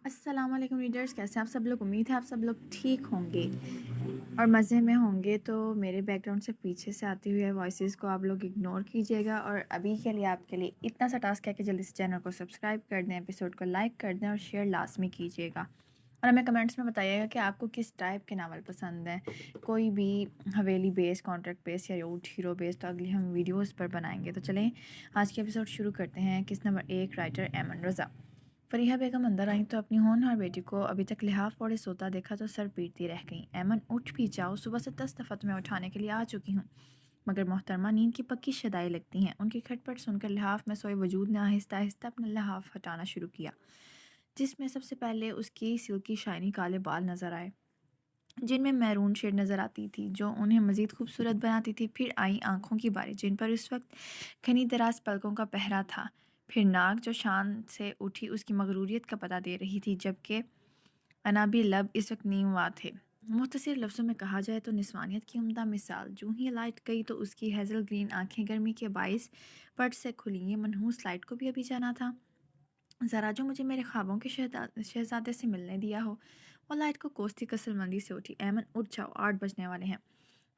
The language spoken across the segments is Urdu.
السلام علیکم ریڈرز، کیسے ہیں آپ سب لوگ؟ امید ہے آپ سب لوگ ٹھیک ہوں گے اور مزے میں ہوں گے۔ تو میرے بیک گراؤنڈ سے پیچھے سے آتی ہوئی وائسز کو آپ لوگ اگنور کیجیے گا، اور ابھی کے لیے آپ کے لیے اتنا سا ٹاسک ہے کہ جلدی سے چینل کو سبسکرائب کر دیں، ایپیسوڈ کو لائک کر دیں اور شیئر لازمی کیجیے گا، اور ہمیں کمنٹس میں بتائیے گا کہ آپ کو کس ٹائپ کے ناول پسند ہیں، کوئی بھی حویلی بیس، کانٹریکٹ بیس یا روٹ ہیرو بیس، تو اگلی ہم ویڈیوز پر بنائیں گے۔ تو چلیں آج کے ایپیسوڈ شروع کرتے ہیں۔ کس نمبر 1 رائٹر ایمن رضا۔ فریحہ بیگم اندر آئیں تو اپنی ہونہار بیٹی کو ابھی تک لحاف اوڑھے سوتا دیکھا تو سر پیٹتی رہ گئیں۔ ایمن اٹھ بھی جاؤ، صبح سے 10 دفعہ تمہیں اٹھانے کے لیے آ چکی ہوں۔ مگر محترمہ نیند کی پکی شدائیں لگتی ہیں۔ ان کی کھٹ پٹ سن کر لحاف میں سوئے وجود نے آہستہ آہستہ اپنا لحاف ہٹانا شروع کیا، جس میں سب سے پہلے اس کی سلکی شائنی کالے بال نظر آئے، جن میں میرون شیڈ نظر آتی تھی جو انہیں مزید خوبصورت بناتی تھی۔ پھر آئی آنکھوں کی باری، جن پر اس وقت گھنی دراز پلکوں کا پہرا تھا۔ پھر ناک جو شان سے اٹھی اس کی مغروریت کا پتہ دے رہی تھی، جبکہ انابی لب اس وقت نیم وا تھے۔ مختصر لفظوں میں کہا جائے تو نسوانیت کی عمدہ مثال۔ جو ہی لائٹ گئی تو اس کی ہیزل گرین آنکھیں گرمی کے باعث پٹ سے کھلیں۔ یہ منحوس لائٹ کو بھی ابھی جانا تھا۔ ذرا جو مجھے میرے خوابوں کے شہزادے سے ملنے دیا ہو۔ وہ لائٹ کو کوستی کسل مندی سے اٹھی۔ ایمن اٹھ جاؤ، 8 بجنے والے ہیں،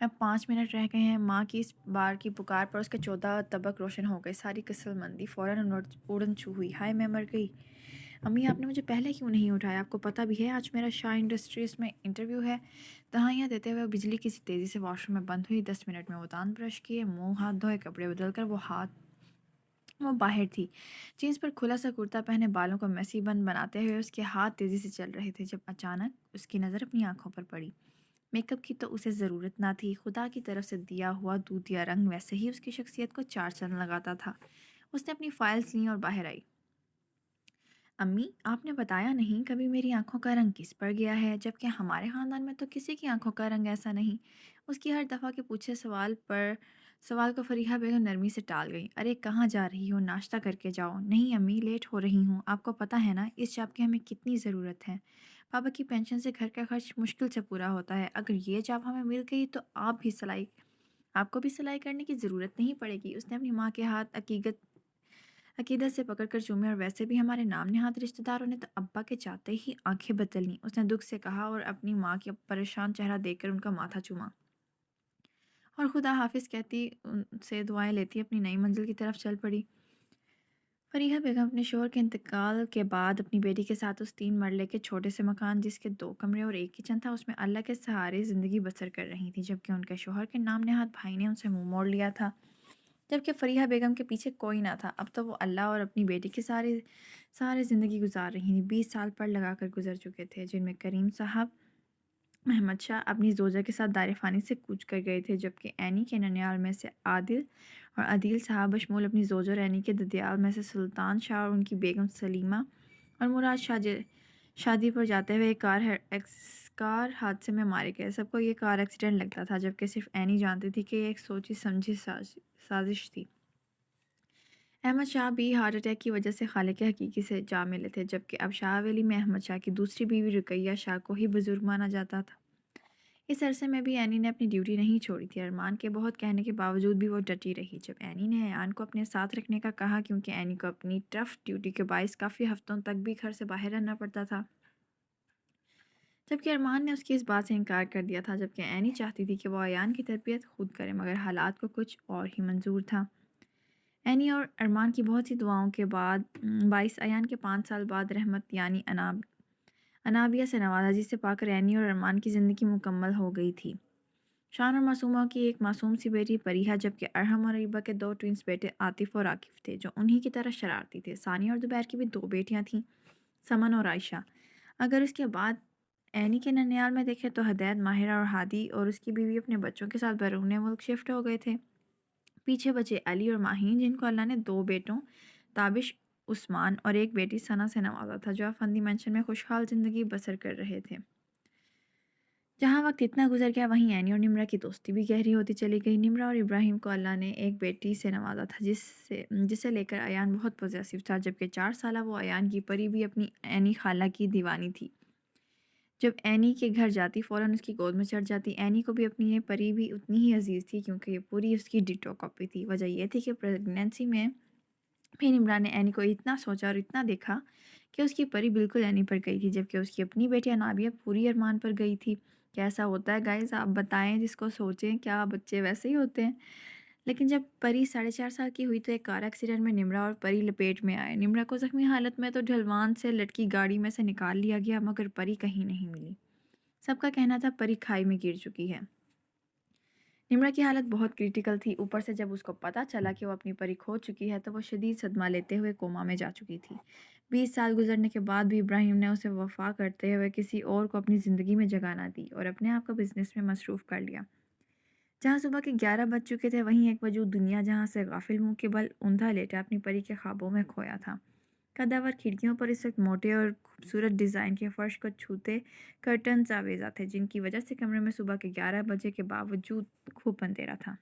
اب 5 منٹ رہ گئے ہیں۔ ماں کی اس بار کی پکار پر اس کے 14 طبق روشن ہو گئے۔ ساری کسل مندی فوراً اڑن چھو ہوئی۔ ہائے میں مر گئی، امی آپ نے مجھے پہلے کیوں نہیں اٹھایا؟ آپ کو پتہ بھی ہے آج میرا شاہ انڈسٹریز میں انٹرویو ہے۔ دہائیاں دیتے ہوئے بجلی کسی تیزی سے واش روم میں بند ہوئی۔ 10 منٹ میں وہ دانت برش کیے، منہ ہاتھ دھوئے، کپڑے بدل کر وہ باہر تھی۔ جینس پر کھلا سا کرتا پہنے، بالوں کو میسی بن بناتے ہوئے اس کے ہاتھ تیزی سے چل رہے تھے، جب اچانک اس کی نظر اپنی آنکھوں پر پڑی۔ میک اپ کی تو اسے ضرورت نہ تھی، خدا کی طرف سے دیا ہوا دودھیا رنگ ویسے ہی اس کی شخصیت کو 4 چاند لگاتا تھا۔ اس نے اپنی فائلز لیں اور باہر آئی۔ امی آپ نے بتایا نہیں کبھی میری آنکھوں کا رنگ کس پر گیا ہے، جبکہ ہمارے خاندان میں تو کسی کی آنکھوں کا رنگ ایسا نہیں۔ اس کی ہر دفعہ کے پوچھے سوال کو فریحہ بیگم نرمی سے ٹال گئی۔ ارے کہاں جا رہی ہو؟ ناشتہ کر کے جاؤ۔ نہیں امی، لیٹ ہو رہی ہوں، آپ کو پتہ ہے نا اس جاب کی ہمیں کتنی ضرورت ہے۔ پاپا کی پینشن سے گھر کا خرچ مشکل سے پورا ہوتا ہے، اگر یہ جاب ہمیں مل گئی تو آپ کو بھی سلائی کرنے کی ضرورت نہیں پڑے گی۔ اس نے اپنی ماں کے ہاتھ عقیدت سے پکڑ کر چومے، اور ویسے بھی ہمارے نام نہاد رشتہ داروں نے تو ابا کے چاہتے ہی آنکھیں بدل لیں، اس نے دکھ سے کہا، اور اپنی ماں کا پریشان چہرہ دیکھ کر ان کا ماتھا چوما اور خدا حافظ کہتی ان سے دعائیں لیتی اپنی نئی منزل کی طرف چل پڑی۔ فریحہ بیگم اپنے شوہر کے انتقال کے بعد اپنی بیٹی کے ساتھ اس 3 مرلے کے چھوٹے سے مکان، جس کے 2 کمرے اور 1 کچن تھا، اس میں اللہ کے سہارے زندگی بسر کر رہی تھی، جبکہ ان کے شوہر کے نام نہاد بھائی نے ان سے منہ موڑ لیا تھا، جبکہ فریحہ بیگم کے پیچھے کوئی نہ تھا۔ اب تو وہ اللہ اور اپنی بیٹی کے سارے زندگی گزار رہی تھیں۔ 20 سال پر لگا کر گزر چکے تھے، جن میں کریم صاحب محمد شاہ اپنی زوجہ کے ساتھ دار فانی سے کوچ کر گئے تھے، جبکہ اینی کے ننیال میں سے عادل اور عدیل صاحب بشمول اپنی زوجہ اور اینی کے ددیال میں سے سلطان شاہ اور ان کی بیگم سلیمہ اور مراد شاہ شادی پر جاتے ہوئے ایک کار حادثے میں مارے گئے۔ سب کو یہ کار ایکسیڈنٹ لگتا تھا، جبکہ صرف اینی جانتی تھی کہ یہ ایک سوچی سمجھی سازش تھی۔ احمد شاہ بھی ہارٹ اٹیک کی وجہ سے خالق حقیقی سے جا ملے تھے، جبکہ اب شاہ حویلی میں احمد شاہ کی دوسری بیوی رقیہ شاہ کو ہی بزرگ مانا جاتا تھا۔ اس عرصے میں بھی اینی نے اپنی ڈیوٹی نہیں چھوڑی تھی۔ ارمان کے بہت کہنے کے باوجود بھی وہ ڈٹی رہی۔ جب اینی نے ایان کو اپنے ساتھ رکھنے کا کہا، کیونکہ اینی کو اپنی ٹف ڈیوٹی کے باعث کافی ہفتوں تک بھی گھر سے باہر رہنا پڑتا تھا، جبکہ ارمان نے اس کی اس بات سے انکار کر دیا تھا، جبکہ اینی چاہتی تھی کہ وہ ایان کی تربیت خود کرے، مگر حالات کو کچھ اور ہی منظور تھا۔ اینی اور ارمان کی بہت سی دعاؤں کے باعث ایان کے 5 سال بعد رحمت یعنی انابیہ سے نوازا، جسے پا کر اینی اور ارمان کی زندگی مکمل ہو گئی تھی۔ شان اور معصومہ کی ایک معصوم سی بیٹی پریحہ، جبکہ ارحم اور ریبہ کے 2 ٹوئنس بیٹے عاطف اور عاکف تھے، جو انہی کی طرح شرارتی تھے۔ ثانیہ اور زبیر کی بھی 2 بیٹیاں تھیں، سمن اور عائشہ۔ اگر اس کے بعد اینی کے ننیال میں دیکھیں تو حدید، ماہرہ اور ہادی اور اس کی بیوی اپنے بچوں کے ساتھ بیرون ملک شفٹ ہو گئے تھے۔ پیچھے بچے علی اور ماہین، جن کو اللہ نے 2 بیٹوں تابش عثمان اور 1 بیٹی ثنا سے نوازا تھا، جو افندی مینشن میں خوشحال زندگی بسر کر رہے تھے۔ جہاں وقت اتنا گزر گیا، وہیں اینی اور نمرہ کی دوستی بھی گہری ہوتی چلی گئی۔ نمرہ اور ابراہیم کو اللہ نے 1 بیٹی سے نوازا تھا، جسے لے کر ایان بہت پوزیسو تھا، جبکہ 4 سالہ وہ ایان کی پری بھی اپنی اینی خالہ کی دیوانی تھی۔ جب اینی کے گھر جاتی فوراً اس کی گود میں چڑھ جاتی۔ اینی کو بھی اپنی یہ پری بھی اتنی ہی عزیز تھی، کیونکہ یہ پوری اس کی ڈٹو کاپی تھی۔ وجہ یہ تھی کہ پریگنینسی میں بھی نمرہ نے اینی کو اتنا سوچا اور اتنا دیکھا کہ اس کی پری بالکل اینی پر گئی تھی، جبکہ اس کی اپنی بیٹی انابیہ پوری ارمان پر گئی تھی۔ کیسا ہوتا ہے گائز، آپ بتائیں، جس کو سوچیں کیا بچے ویسے ہی ہوتے ہیں۔ لیکن جب پری 4.5 سال کی ہوئی تو ایک کار ایکسیڈنٹ میں نمرا اور پری لپیٹ میں آئے۔ نمرا کو زخمی حالت میں تو ڈھلوان سے لٹکی گاڑی میں سے نکال لیا گیا، مگر پری کہیں نہیں ملی۔ سب کا کہنا تھا پری کھائی میں گر چکی ہے۔ نمرا کی حالت بہت کریٹیکل تھی، اوپر سے جب اس کو پتہ چلا کہ وہ اپنی پری کھو چکی ہے تو وہ شدید صدمہ لیتے ہوئے کوما میں جا چکی تھی۔ 20 سال گزرنے کے بعد بھی ابراہیم نے اسے وفا کرتے ہوئے کسی اور کو اپنی زندگی میں جگہ نہ دی اور اپنے آپ کو بزنس میں مصروف کر لیا۔ جہاں صبح کے 11 بج چکے تھے، وہیں ایک وجود دنیا جہاں سے غافل منہ کے بل اوندھا لیٹا اپنی پری کے خوابوں میں کھویا تھا۔ قداور کھڑکیوں پر اس وقت موٹے اور خوبصورت ڈیزائن کے فرش کو چھوتے کرٹنز آویزا تھے، جن کی وجہ سے کمرے میں صبح کے 11 بجے کے باوجود خوب اندھیرا تھا۔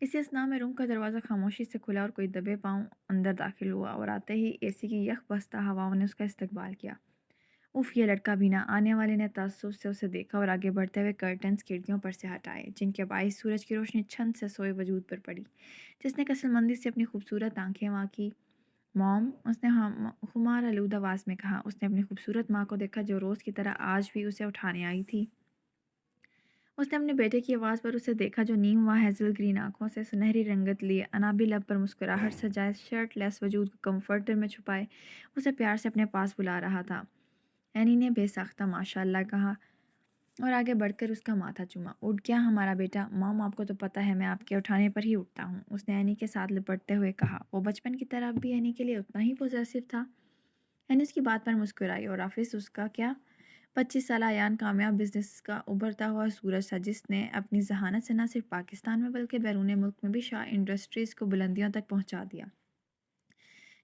اسی اثنا میں روم کا دروازہ خاموشی سے کھلا اور کوئی دبے پاؤں اندر داخل ہوا اور آتے ہی اے سی کی یخ بستہ ہواؤں نے اس کا استقبال کیا۔ اف، یہ لڑکا بھی نہ! آنے والے نے تعصب سے اسے دیکھا اور آگے بڑھتے ہوئے کرٹنز کھڑکیوں پر سے ہٹائے، جن کے باعث سورج کی روشنی چھن سے سوئے وجود پر پڑی، جس نے کسل مندی سے اپنی خوبصورت آنکھیں ماں کی۔ موم، اس نے خمار آلود آواز میں کہا۔ اس نے اپنی خوبصورت ماں کو دیکھا جو روز کی طرح آج بھی اسے اٹھانے آئی تھی۔ اس نے اپنے بیٹے کی آواز پر اسے دیکھا جو نیم و ہیزل گرین آنکھوں سے سنہری رنگت لیے انابی لب پر مسکراہٹ سجائے شرٹ لیس وجود کو کمفرٹر میں چھپائے اسے پیار سے اپنے پاس بلا رہا تھا۔ اینی نے بے ساختہ ماشاء اللہ کہا اور آگے بڑھ کر اس کا ماتھا چوما۔ اٹھ گیا ہمارا بیٹا؟ مام، آپ کو تو پتہ ہے میں آپ کے اٹھانے پر ہی اٹھتا ہوں، اس نے اینی کے ساتھ لپٹتے ہوئے کہا۔ وہ بچپن کی طرح بھی اینی کے لیے اتنا ہی پوزیسو تھا۔ اینی اس کی بات پر مسکرائی اور آفس اس کا کیا؟ 25 سالہ ایان کامیاب بزنس کا ابھرتا ہوا سورج تھا، جس نے اپنی ذہانت سے نہ صرف پاکستان میں بلکہ بیرون ملک میں بھی شاہ انڈسٹریز کو بلندیوں تک پہنچا دیا،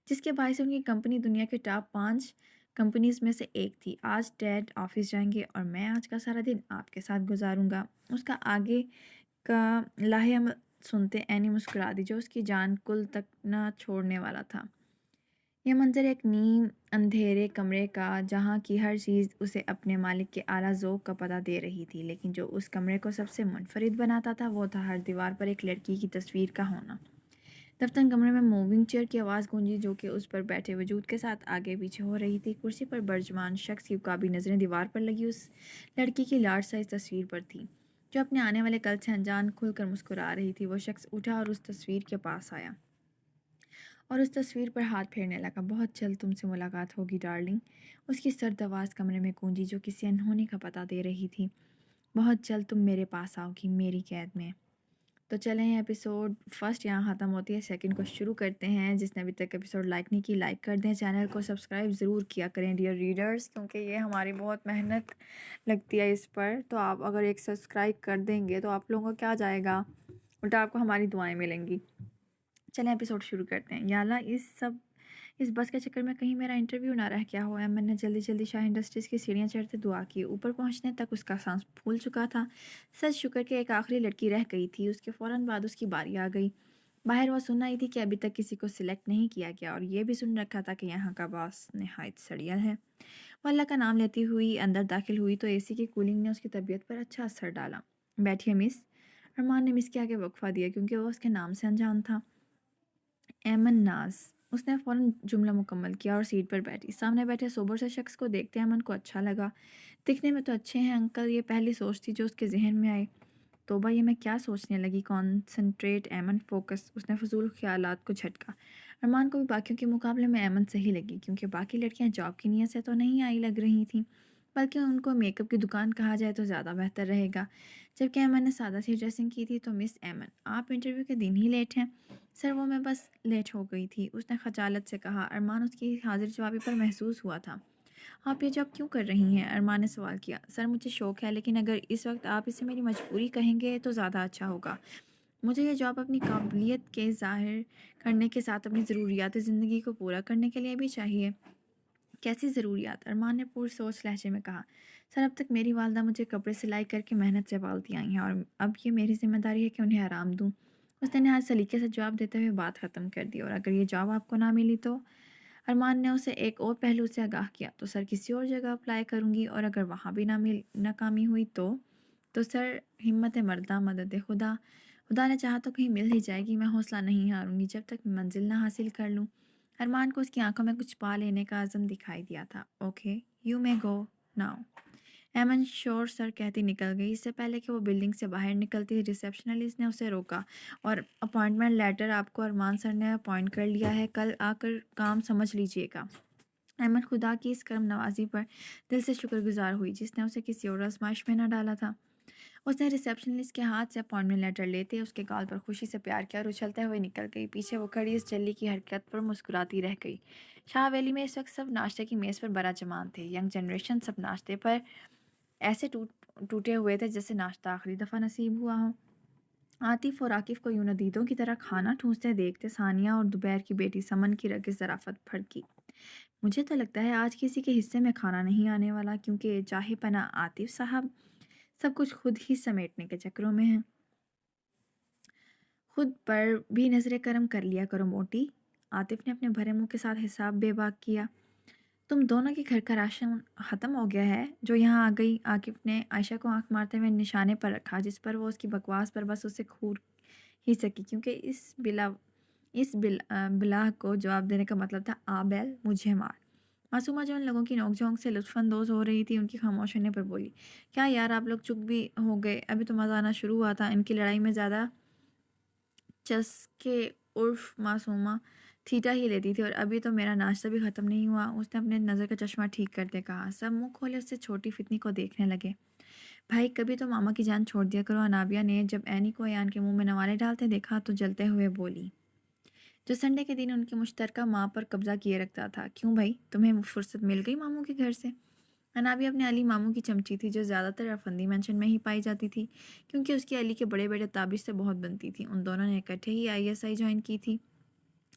جس کے باعث ان کی کمپنی دنیا کے ٹاپ 5 کمپنیز میں سے ایک تھی۔ آج ڈیڈ آفس جائیں گے اور میں آج کا سارا دن آپ کے ساتھ گزاروں گا۔ اس کا آگے کا لاہے عمل سنتے اینی مسکرا دی، جو اس کی جان کل تک نہ چھوڑنے والا تھا۔ یہ منظر ایک نیم اندھیرے کمرے کا، جہاں کی ہر چیز اسے اپنے مالک کے اعلیٰ ذوق کا پتہ دے رہی تھی، لیکن جو اس کمرے کو سب سے منفرد بناتا تھا وہ تھا ہر دیوار پر ایک لڑکی کی تصویر کا ہونا۔ دفتر کمرے میں موونگ چیئر کی آواز گونجی، جو کہ اس پر بیٹھے وجود کے ساتھ آگے پیچھے ہو رہی تھی۔ کرسی پر برجمان شخص کی عقابی نظریں دیوار پر لگی اس لڑکی کی لارج سائز تصویر پر تھیں، جو اپنے آنے والے کل سے انجان کھل کر مسکرا رہی تھی۔ وہ شخص اٹھا اور اس تصویر کے پاس آیا اور اس تصویر پر ہاتھ پھیرنے لگا۔ بہت جلد تم سے ملاقات ہوگی ڈارلنگ، اس کی سرد آواز کمرے میں گونجی، جو کسی انہونی کا پتہ دے رہی تھی۔ بہت جلد تم میرے پاس آؤ گی، میری قید میں۔ تو چلیں، ایپیسوڈ فرسٹ یہاں ختم ہوتی ہے، سیکنڈ کو شروع کرتے ہیں۔ جس نے ابھی تک ایپیسوڈ لائک نہیں کی، لائک کر دیں، چینل کو سبسکرائب ضرور کیا کریں ڈیئر ریڈرز، کیونکہ یہ ہماری بہت محنت لگتی ہے اس پر۔ تو آپ اگر ایک سبسکرائب کر دیں گے تو آپ لوگوں کو کیا جائے گا، الٹا آپ کو ہماری دعائیں ملیں گی۔ چلیں ایپیسوڈ شروع کرتے ہیں۔ یا اللہ، اس بس کے چکر میں کہیں میرا انٹرویو نہ رہ گیا ہو۔ ایمن نے جلدی جلدی شاہ انڈسٹریز کی سیڑھیاں چڑھتے دعا کی۔ اوپر پہنچنے تک اس کا سانس پھول چکا تھا۔ سچ شکر کہ ایک آخری لڑکی رہ گئی تھی۔ اس کے فوراً بعد اس کی باری آ گئی۔ باہر وہ سن آئی تھی کہ ابھی تک کسی کو سلیکٹ نہیں کیا گیا، اور یہ بھی سن رکھا تھا کہ یہاں کا باس نہایت سڑیل ہے۔ وہ اللہ کا نام لیتی ہوئی اندر داخل ہوئی تو اے سی کی کولنگ نے اس کی طبیعت پر اچھا اثر ڈالا۔ بیٹھیے مس۔ ارمان نے مس کے آگے وقفہ دیا، کیونکہ وہ اس کے نام سے انجان تھا۔ ایمن ناز، اس نے فوراً جملہ مکمل کیا اور سیٹ پر بیٹھی۔ سامنے بیٹھے سوبر سے شخص کو دیکھتے ایمن کو اچھا لگا۔ دکھنے میں تو اچھے ہیں انکل، یہ پہلی سوچ تھی جو اس کے ذہن میں آئی۔ توبہ، یہ میں کیا سوچنے لگی؟ Concentrate Aiman, focus. اس نے فضول خیالات کو جھٹکا۔ ارمان کو بھی باقیوں کے مقابلے میں ایمن صحیح لگی، کیونکہ باقی لڑکیاں جاب کی نیت سے تو نہیں آئی لگ رہی تھیں، بلکہ ان کو میک اپ کی دکان کہا جائے تو زیادہ بہتر رہے گا۔ جبکہ ایمن نے سادہ سی ڈریسنگ کی تھی۔ تو مس ایمن، آپ انٹرویو کے دن ہی لیٹ ہیں؟ سر، وہ میں بس لیٹ ہو گئی تھی، اس نے خجالت سے کہا۔ ارمان اس کی حاضر جوابی پر محسوس ہوا تھا۔ آپ یہ جاب کیوں کر رہی ہیں؟ ارمان نے سوال کیا۔ سر، مجھے شوق ہے، لیکن اگر اس وقت آپ اسے میری مجبوری کہیں گے تو زیادہ اچھا ہوگا۔ مجھے یہ جاب اپنی قابلیت کے ظاہر کرنے کے ساتھ اپنی ضروریات زندگی کو پورا کرنے کے لیے بھی چاہیے۔ کیسی ضروریات؟ ارمان نے پور سوچ لہجے میں کہا۔ سر، اب تک میری والدہ مجھے کپڑے سلائی کر کے محنت سے پالتی آئی ہیں، اور اب یہ میری ذمہ داری ہے کہ انہیں آرام دوں۔ اس نے نہایت سلیقے سے جواب دیتے ہوئے بات ختم کر دی۔ اور اگر یہ جاب آپ کو نہ ملی تو؟ ارمان نے اسے ایک اور پہلو سے آگاہ کیا۔ تو سر، کسی اور جگہ اپلائی کروں گی، اور اگر وہاں بھی ناکامی ہوئی تو سر، ہمت مردہ مدد خدا، خدا نے چاہا تو کہیں مل ہی جائے گی۔ میں حوصلہ نہیں ہاروں گی جب تک منزل نہ حاصل کر لوں۔ ارمان کو اس کی آنکھوں میں کچھ پا لینے کا عزم دکھائی دیا تھا۔ Okay you may go now, Aiman sure sir کہتی نکل گئی۔ اس سے پہلے کہ وہ بلڈنگ سے باہر نکلتی ریسیپشنسٹ نے اسے روکا۔ اور اپائنٹمنٹ لیٹر آپ کو ارمان سر نے اپوائنٹ کر لیا ہے، کل آ کر کام سمجھ لیجیے گا۔ ایمن خدا کی اس کرم نوازی پر دل سے شکر گزار ہوئی جس نے اسے کسی اور آزمائش میں نہ ڈالا تھا۔ اس نے ریسیپشنسٹ کے ہاتھ سے اپوائنٹمنٹ لیٹر لیتے اس کے گال پر خوشی سے پیار کیا اور اچھلتے ہوئے نکل گئی۔ پیچھے وہ کھڑی اس جلی کی حرکت پر مسکراتی رہ گئی۔ شاہ حویلی میں اس وقت سب ناشتے کی میز پر برا جمان تھے۔ ینگ جنریشن سب ناشتے پر ایسے ٹوٹے ہوئے تھے جیسے ناشتہ آخری دفعہ نصیب ہوا ہو۔ عاطف اور عاقف کو یوں ندیدوں کی طرح کھانا ٹھونستے دیکھتے ثانیہ اور دوبیر کی بیٹی سمن کی رگ ظرافت پھڑکی۔ مجھے تو لگتا ہے آج کسی کے حصے میں کھانا نہیں آنے والا، کیونکہ چاہے پناہ عاطف صاحب سب کچھ خود ہی سمیٹنے کے چکروں میں ہیں۔ خود پر بھی نظر کرم کر لیا کرو موٹی، عاطف نے اپنے بھرے منہ کے ساتھ حساب بے باک کیا۔ تم دونوں کے گھر کا راشن ختم ہو گیا ہے جو یہاں آ گئی؟ عاقف نے عائشہ کو آنکھ مارتے ہوئے نشانے پر رکھا جس پر وہ اس کی بکواس پر بس اسے کھور ہی سکی، کیونکہ اس بلا کو جواب دینے کا مطلب تھا آ بیل مجھے مار۔ معصومہ جو ان لوگوں کی نوک جھونک سے لطف اندوز ہو رہی تھی ان کی خاموش ہونے پر بولی، کیا یار آپ لوگ چپ بھی ہو گئے؟ ابھی تو مزہ آنا شروع ہوا تھا۔ ان کی لڑائی میں زیادہ چسکے عرف معصومہ تھیٹا ہی لیتی تھی، اور ابھی تو میرا ناشتہ بھی ختم نہیں ہوا۔ اس نے اپنے نظر کا چشمہ ٹھیک کرتے کہا۔ سب منہ کھولے اس سے چھوٹی فتنی کو دیکھنے لگے۔ بھائی کبھی تو ماما کی جان چھوڑ دیا کرو۔ انابیہ نے جب اینی کو ایان کے منہ میں نوالے ڈالتے دیکھا تو جلتے ہوئے بولی، جو سنڈے کے دن ان کی مشترکہ ماں پر قبضہ کیے رکھتا تھا، کیوں بھائی تمہیں فرصت مل گئی ماموں کے گھر سے؟ انابیہ اپنے علی ماموں کی چمچی تھی جو زیادہ تر افندی مینشن میں ہی پائی جاتی تھی، کیونکہ اس کی علی کے بڑے بیٹے تابش سے بہت بنتی تھی۔ ان دونوں نے اکٹھے ہی ISI جوائن کی تھی۔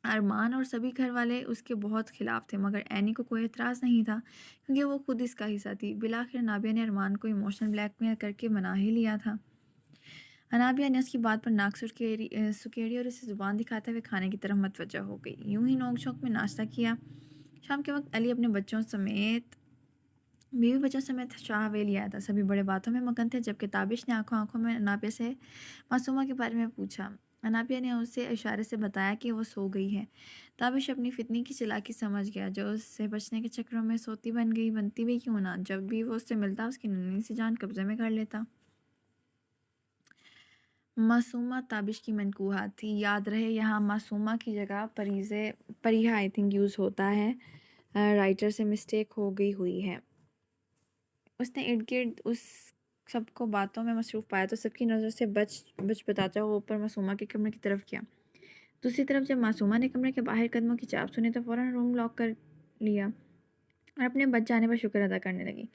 ارمان اور سبھی گھر والے اس کے بہت خلاف تھے، مگر اینی کو کوئی اعتراض نہیں تھا کیونکہ وہ خود اس کا حصہ تھی۔ بالآخر انابیہ نے ارمان کو ایموشنل بلیک میل کر کے منا ہی لیا تھا۔ انابیہ نے اس کی بات پر ناک سکیڑی اور اسے زبان دکھاتے ہوئے کھانے کی طرف متوجہ ہو گئی۔ یوں ہی نوک جھونک میں ناشتہ کیا۔ شام کے وقت علی اپنے بیوی بچوں سمیت شاہ حویلی آیا تھا۔ سبھی بڑے باتوں میں مگن تھے، جبکہ تابش نے آنکھوں میں انابیہ سے معصومہ کے بارے میں پوچھا۔ انابیہ نے اسے اشارے سے بتایا کہ وہ سو گئی ہے۔ تابش اپنی فتنی کی چالاکی سمجھ گیا، جو اس سے بچنے کے چکروں میں سوتی بنتی بھی کیوں نہ، جب بھی وہ اس سے ملتا اس کی ننھی سی جان قبضے میں کر لیتا۔ معصومہ تابش کی منکوحہ تھی، یاد رہے یہاں معصومہ کی جگہ پریحہ آئی تھنک یوز ہوتا ہے، رائٹر سے مسٹیک ہو گئی ہوئی ہے۔ اس نے ارد گرد اس سب کو باتوں میں مصروف پایا تو سب کی نظر سے بچ بتاتا ہوا اوپر معصومہ کے کمرے کی طرف کیا۔ دوسری طرف جب معصومہ نے کمرے کے باہر قدموں کی چاپ سنی تو فوراً روم لاک کر لیا اور اپنے بچ جانے پر شکر ادا کرنے لگی۔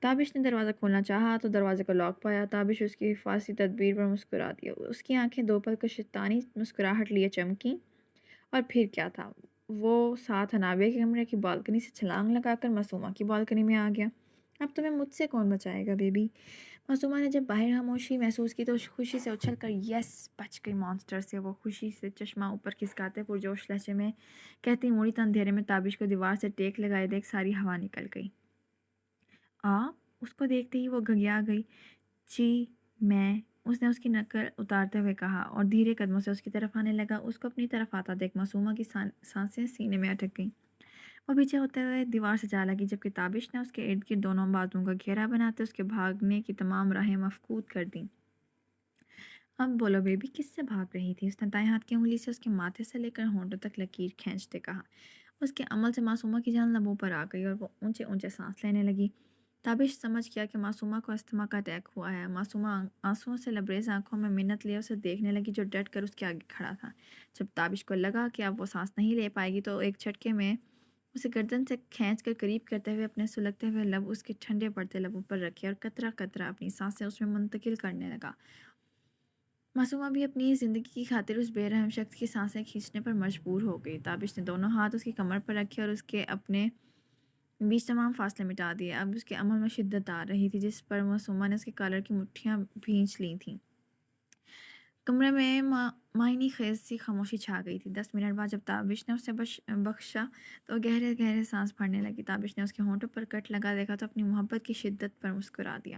تابش نے دروازہ کھولنا چاہا تو دروازے کو لاک پایا۔ تابش اس کی حفاظتی تدبیر پر مسکرا دیا۔ اس کی آنکھیں دو پل کو شیطانی مسکراہٹ لیے چمکیں، اور پھر کیا تھا، وہ ساتھ انابیہ کے کمرے کی بالکنی سے چھلانگ لگا کر معصومہ کی بالکنی میں آ گیا۔ اب تمہیں مجھ سے کون بچائے گا بیبی؟ معصومہ نے جب باہر خاموشی محسوس کی تو خوشی سے اچھل کر یس بچ گئی مانسٹر سے، وہ خوشی سے چشمہ اوپر کھسکاتے پرجوش لہجے میں کہتی موڑی تو اندھیرے میں تابش کو دیوار سے ٹیک لگائے دیکھ ساری ہوا نکل گئی۔ اس کو دیکھتے ہی وہ گھگیا گئی۔ جی میں، اس نے اس کی نقل اتارتے ہوئے کہا اور دھیرے قدموں سے اس کی طرف آنے لگا۔ اس کو اپنی طرف آتا دیکھ معصومہ کی سانسیں سینے میں اٹک گئیں۔ وہ پیچھے ہوتے ہوئے دیوار سے جا لگی، جبکہ تابش نے اس کے ارد گرد دونوں بازوؤں کا گھیرا بناتے اس کے بھاگنے کی تمام راہیں مفقود کر دیں۔ اب بولو بیبی کس سے بھاگ رہی تھی؟ اس نے دائیں ہاتھ کی انگلی سے اس کے ماتھے سے لے کر ہونٹوں تک لکیر کھینچتے کہا۔ اس کے عمل سے معصومہ کی جان لبوں پر آ گئی اور وہ اونچے اونچے سانس لینے لگی۔ تابش سمجھ گیا کہ معصومہ کو استھما کا اٹیک ہوا ہے۔ معصومہ آنسوؤں سے لبریز آنکھوں میں منت لیے اسے دیکھنے لگی جو ڈٹ کر اس کے آگے کھڑا تھا۔ جب تابش کو لگا کہ اب وہ سانس نہیں لے پائے گی تو ایک جھٹکے میں اسے گردن سے کھینچ کر قریب کرتے ہوئے اپنے سلگتے ہوئے لب اس کے ٹھنڈے پڑتے لبوں پر رکھے اور قطرہ قطرہ اپنی سانسیں اس میں منتقل کرنے لگا۔ معصومہ بھی اپنی زندگی کی خاطر اس بے رحم شخص کی سانسیں کھینچنے پر مجبور ہو گئی۔ تابش نے دونوں ہاتھ اس کی کمر پر رکھے اور اس کے اپنے بیچ تمام فاصلے مٹا دیے۔ اب اس کے عمل میں شدت آ رہی تھی جس پر معصومہ نے اس کے کالر کی مٹھیاں بھینچ لی تھیں۔ کمرے میں معنی خیز سی خاموشی چھا گئی تھی۔ 10 منٹ بعد جب تابش نے اسے بخشا تو گہرے گہرے سانس بھرنے لگی۔ تابش نے اس کے ہونٹوں پر کٹ لگا دیکھا تو اپنی محبت کی شدت پر مسکرا دیا۔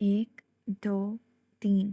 1 2 3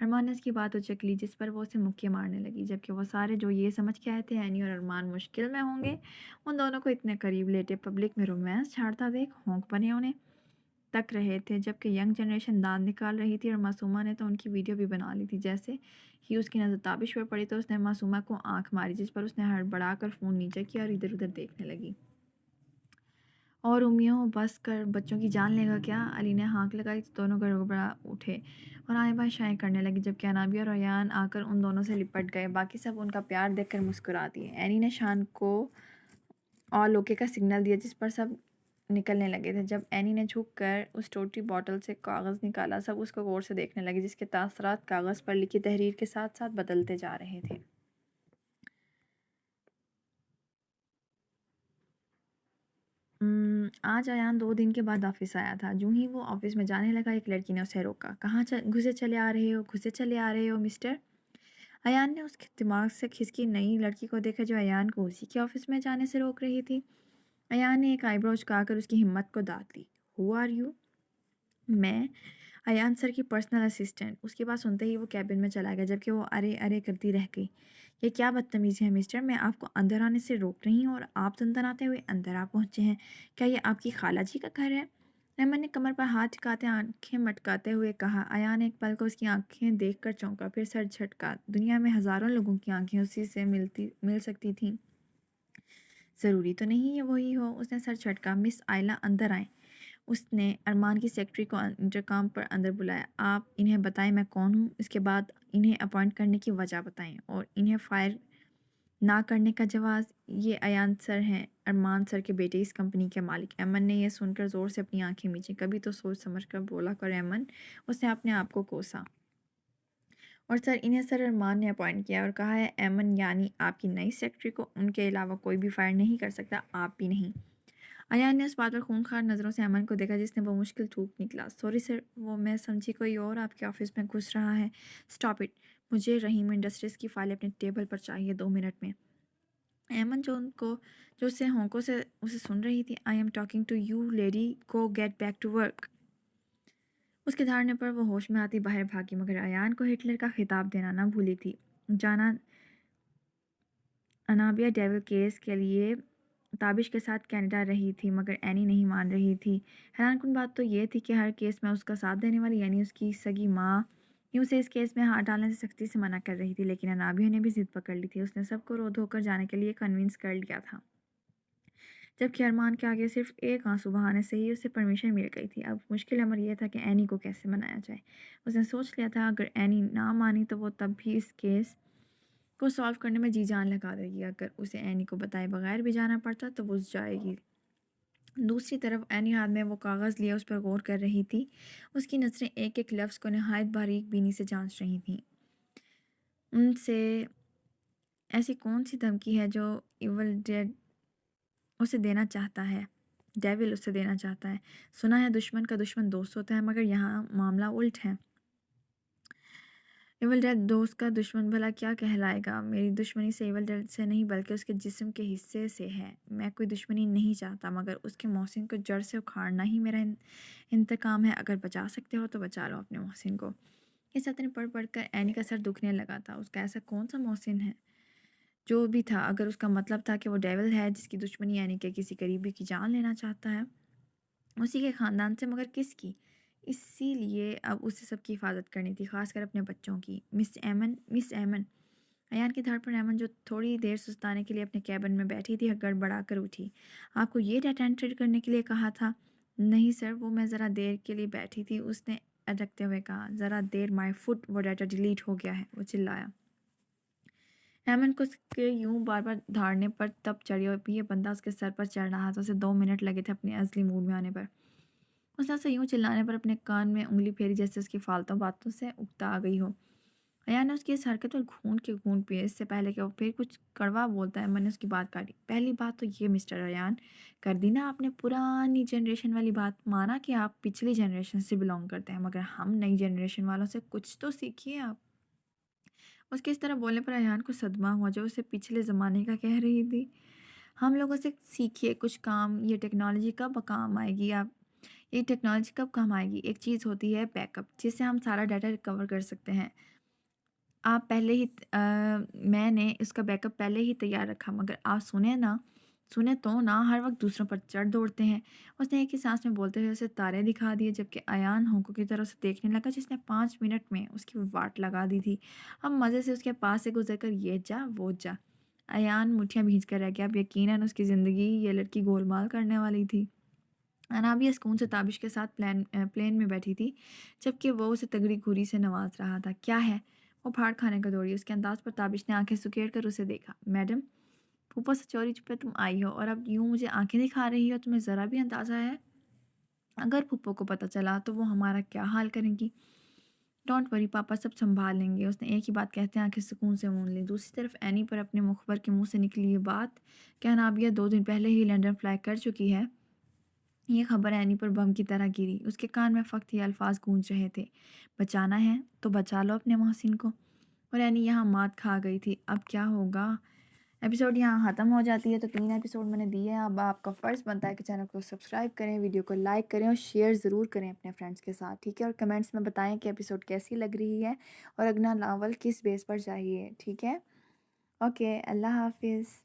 ارمان نے اس کی بات اچک لی، جس پر وہ اسے مکے مارنے لگی، جبکہ وہ سارے جو یہ سمجھ کے آئے تھے اینی اور ارمان مشکل میں ہوں گے ان دونوں کو اتنے قریب لیٹے پبلک میں رومانس چھاڑتا دیکھ ہونک بنے انہیں تک رہے تھے، جبکہ ینگ جنریشن دانت نکال رہی تھی اور معصومہ نے تو ان کی ویڈیو بھی بنا لی تھی۔ جیسے ہی اس کی نظر تابش پر پڑی تو اس نے معصومہ کو آنکھ ماری، جس پر اس نے ہڑبڑا کر فون نیچے کیا اور ادھر ادھر دیکھنے لگی۔ اور امیوں بس کر، بچوں کی جان لے گا کیا؟ علی نے ہانک لگائی تو دونوں گڑبڑا اٹھے اور آئیں بائیں شائیں کرنے لگے، جبکہ انابیہ اور ایان آ کر ان دونوں سے لپٹ گئے۔ باقی سب ان کا پیار دیکھ کر مسکرا دیے۔ اینی نے شان کو آل اوکے کا سگنل دیا، جس پر سب نکلنے لگے تھے۔ جب اینی نے جھک کر اس ٹوٹی بوتل سے کاغذ نکالا، سب اس کو غور سے دیکھنے لگے، جس کے تاثرات کاغذ پر لکھی تحریر کے ساتھ ساتھ بدلتے جا رہے تھے۔ آج ایان 2 دن کے بعد آفس آیا تھا۔ جوں ہی وہ آفس میں جانے لگا، ایک لڑکی نے اسے روکا۔ کہاں گھسے چلے آ رہے ہو، گھسے چلے آ رہے ہو مسٹر؟ ایان نے اس کے دماغ سے کھسکی نئی لڑکی کو دیکھا جو ایان کو اسی کے آفس میں جانے سے روک رہی تھی۔ ایان نے ایک آئی برو چکا کر اس کی ہمت کو داد دی۔ Who are you? میں ایان سر کی پرسنل اسسٹنٹ۔ اس کی بات سنتے ہی وہ کیبن میں چلا گیا، جبکہ وہ ارے ارے کرتی رہ گئی۔ یہ کیا بدتمیزی ہے مسٹر، میں آپ کو اندر آنے سے روک رہی ہوں اور آپ تنتناتے ہوئے اندر آ پہنچے ہیں۔ کیا یہ آپ کی خالہ جی کا گھر ہے؟ ایمن نے کمر پر ہاتھ ٹکاتے آنکھیں مٹکاتے ہوئے کہا۔ ایان ایک پل کو اس کی آنکھیں دیکھ کر چونکا، پھر سر جھٹکا۔ دنیا میں ہزاروں لوگوں کی آنکھیں اسی سے مل سکتی تھیں، ضروری تو نہیں یہ وہی ہو۔ اس نے سر جھٹکا۔ مس آئلہ اندر آئیں۔ اس نے ارمان کی سیکرٹری کو انٹرکام پر اندر بلایا۔ آپ انہیں بتائیں میں کون ہوں، اس کے بعد انہیں اپوائنٹ کرنے کی وجہ بتائیں اور انہیں فائر نہ کرنے کا جواز۔ یہ ایان سر ہیں، ارمان سر کے بیٹے، اس کمپنی کے مالک۔ ایمن نے یہ سن کر زور سے اپنی آنکھیں میچیں۔ کبھی تو سوچ سمجھ کر بولا کر ایمن، اس نے اپنے آپ کو کوسا۔ اور سر انہیں سر ارمان نے اپوائنٹ کیا اور کہا ہے ایمن یعنی آپ کی نئی سیکرٹری کو ان کے علاوہ کوئی بھی فائر نہیں کر سکتا، آپ بھی نہیں۔ ایان نے اس بات پر خونخوار نظروں سے ایمن کو دیکھا، جس نے وہ مشکل تھوک نکلا۔ سوری سر، وہ میں سمجھی کوئی اور آپ کے آفس میں گھس رہا ہے۔ اسٹاپ اٹ، مجھے رحیم انڈسٹریز کی فائل اپنے ٹیبل پر چاہیے 2 منٹ میں۔ ایمن جو اسے ہونکوں سے اسے سن رہی تھی۔ I am talking to you lady, go get back to work. اس کے دھارنے پر وہ ہوش میں آتی باہر بھاگی، مگر ایان کو ہٹلر کا خطاب دینا نہ بھولی تھی۔ جانا انابیہ ڈیول کیس کے لیے تابش کے ساتھ کینیڈا رہی تھی، مگر اینی نہیں مان رہی تھی۔ حیران کن بات تو یہ تھی کہ ہر کیس میں اس کا ساتھ دینے والی یعنی اس کی سگی ماں ہی اسے اس کیس میں ہاتھ ڈالنے سے سختی سے منع کر رہی تھی، لیکن انابیہ نے بھی ضد پکڑ لی تھی۔ اس نے سب کو رو دھو کر جانے کے لیے کنونس کر لیا تھا، جبکہ ارمان کے آگے صرف ایک آنسو بہانے سے ہی اسے پرمیشن مل گئی تھی۔ اب مشکل امر یہ تھا کہ اینی کو کیسے منایا جائے۔ اس نے سوچ لیا تھا اگر اینی نہ مانی تو وہ تب بھی اس کیس کو سالو کرنے میں جی جان لگا دے گی۔ اگر اسے اینی کو بتائے بغیر بھی جانا پڑتا تو وہ جائے گی۔ دوسری طرف اینی ہاتھ میں وہ کاغذ لیے اس پر غور کر رہی تھی۔ اس کی نظریں ایک ایک لفظ کو نہایت باریک بینی سے جانچ رہی تھیں۔ ان سے ایسی کون سی دھمکی ہے جو ایول ڈیڈ اسے دینا چاہتا ہے، ڈیول اسے دینا چاہتا ہے؟ سنا ہے دشمن کا دشمن دوست ہوتا ہے، مگر یہاں معاملہ الٹ ہے۔ ایول ڈیڈ دوست کا دشمن بھلا کیا کہلائے گا؟ میری دشمنی سے ایول ڈیڈ سے نہیں بلکہ اس کے جسم کے حصے سے ہے۔ میں کوئی دشمنی نہیں چاہتا، مگر اس کے محسن کو جڑ سے اکھاڑنا ہی میرا انتقام ہے۔ اگر بچا سکتے ہو تو بچا لو اپنے محسن کو۔ یہ سطر پڑھ پڑھ کر اینی کا سر دکھنے لگا تھا۔ اس کا ایسا کون سا محسن ہے؟ جو بھی تھا، اگر اس کا مطلب تھا کہ وہ ڈیول ہے جس کی دشمنی یعنی کہ کسی قریبی کی جان لینا چاہتا ہے، اسی کے خاندان سے، مگر کس کی؟ اسی لیے اب اسے سب کی حفاظت کرنی تھی، خاص کر اپنے بچوں کی۔ مس ایمن۔ ایان کی دھڑ پر ایمن جو تھوڑی دیر سستانے کے لیے اپنے کیبن میں بیٹھی تھی گڑبڑا کر اٹھی۔ آپ کو یہ ڈیٹا انٹری کرنے کے لیے کہا تھا؟ نہیں سر، وہ میں ذرا دیر کے لیے بیٹھی تھی، اس نے اٹکتے ہوئے کہا۔ ذرا دیر مائی فٹ، وہ ڈیٹا ڈیلیٹ ہو گیا ہے، وہ چلایا۔ ایمن کو اس کے یوں بار بار دھاڑنے پر تب چڑھی اور یہ بندہ اس کے سر پر چڑھ رہا تھا۔ اسے 2 منٹ لگے تھے اپنے اصلی موڈ میں آنے پر۔ اس نے اسے یوں چلانے پر اپنے کان میں انگلی پھیری جیسے اس کی فالتو باتوں سے اکتا آ گئی ہو۔ ایان نے اس کی اس حرکت پر گھونٹ کے گھونٹ پیے۔ اس سے پہلے کہ وہ پھر کچھ کڑوا بولتا ہے، میں نے اس کی بات کاٹی۔ پہلی بات تو یہ مسٹر ایان، کر دی نا آپ نے پرانی جنریشن والی بات، مانا کہ آپ پچھلی جنریشن سے بلونگ کرتے ہیں، مگر ہم نئی جنریشن والوں سے کچھ تو سیکھیے آپ۔ اس کے اس طرح بولنے پر ایان کو صدمہ ہوا جو اسے پچھلے زمانے کا کہہ رہی تھی۔ ہم لوگوں سے سیکھیے کچھ کام، یہ ٹیکنالوجی کب کام آئے گی؟ آپ یہ ٹیکنالوجی کب کام آئے گی؟ ایک چیز ہوتی ہے بیک اپ، جس سے ہم سارا ڈاٹا ریکور کر سکتے ہیں۔ آپ پہلے ہی میں نے اس کا بیک اپ پہلے ہی تیار رکھا، مگر آپ سنیں تو نہ ہر وقت دوسروں پر چڑھ دوڑتے ہیں۔ اس نے ایک ہی سانس میں بولتے ہوئے اسے تارے دکھا دیے، جبکہ ایان ہونکوں کی طرح اسے دیکھنے لگا جس نے 5 منٹ میں اس کی واٹ لگا دی تھی۔ ہم مزے سے اس کے پاس سے گزر کر یہ جا وہ جا۔ ایان مٹھیاں بھینج کر رہ گیا۔ اب یقیناً اس کی زندگی یہ لڑکی گولمال کرنے والی تھی۔ انابیہ سکون سے تابش کے ساتھ پلین میں بیٹھی تھی، جبکہ وہ اسے تگڑی گھوری سے نواز رہا تھا۔ کیا ہے؟ وہ پھاڑ کھانے کو دوڑی۔ اس کے انداز پر تابش نے آنکھیں سکیڑ کر اسے دیکھا۔ میڈم، پھوپھو سے چوری چھپے تم آئی ہو اور اب یوں مجھے آنکھیں دکھا رہی ہو، تمہیں ذرا بھی اندازہ ہے؟ اگر پھوپھو کو پتہ چلا تو وہ ہمارا کیا حال کریں گی؟ ڈونٹ وری پاپا، سب سنبھال لیں گے۔ اس نے ایک ہی بات کہتے آنکھیں سکون سے مون لی۔ دوسری طرف اینی پر اپنے مخبر کے منہ سے نکلی یہ بات کہ انابیہ 2 دن پہلے ہی لنڈن فلائی کر چکی ہے، یہ خبر اینی پر بم کی طرح گری۔ اس کے کان میں فقط یہ الفاظ گونج رہے تھے، بچانا ہے تو بچا لو اپنے محسن کو۔ اور اینی یہاں مات کھا گئی تھی۔ اب کیا ہوگا؟ ایپیسوڈ یہاں ختم ہو جاتی ہے۔ تو 3 ایپیسوڈ میں نے دیے ہیں۔ اب آپ کا فرض بنتا ہے کہ چینل کو سبسکرائب کریں، ویڈیو کو لائک کریں اور شیئر ضرور کریں اپنے فرینڈس کے ساتھ، ٹھیک ہے؟ اور کمنٹس میں بتائیں کہ ایپیسوڈ کیسی لگ رہی ہے اور اگلا ناول کس بیس پر چاہیے، ٹھیک ہے؟ اوکے، اللہ حافظ۔